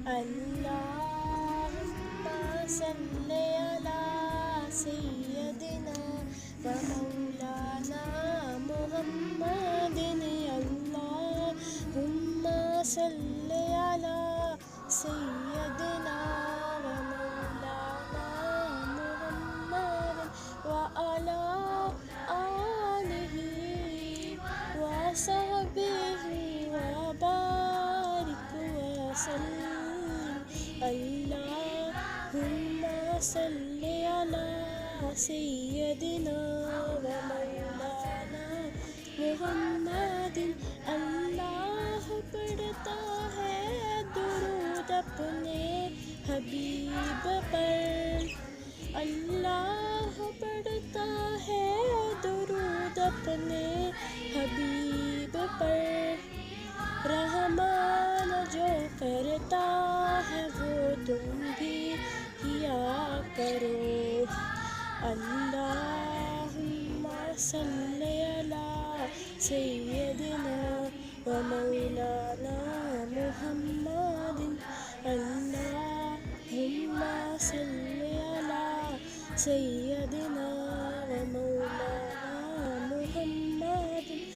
اللهم صل على سيدنا ومولانا محمد. اللهم صل على سيدنا ومولانا محمد وعلى آله وصحبه وبارك وسلم. اللهم صل على سيدنا ومولانا محمد. اللہ پڑھتا ہے درود اپنے حبیب پر. اللہ پڑھتا ہے درود اپنے حبیب پر. رحمان جو کرتا ہے وہ تم بھی کیا کرو. اللہم صلی علی سیدنا و مولانا محمد. اللہم صلی علی سیدنا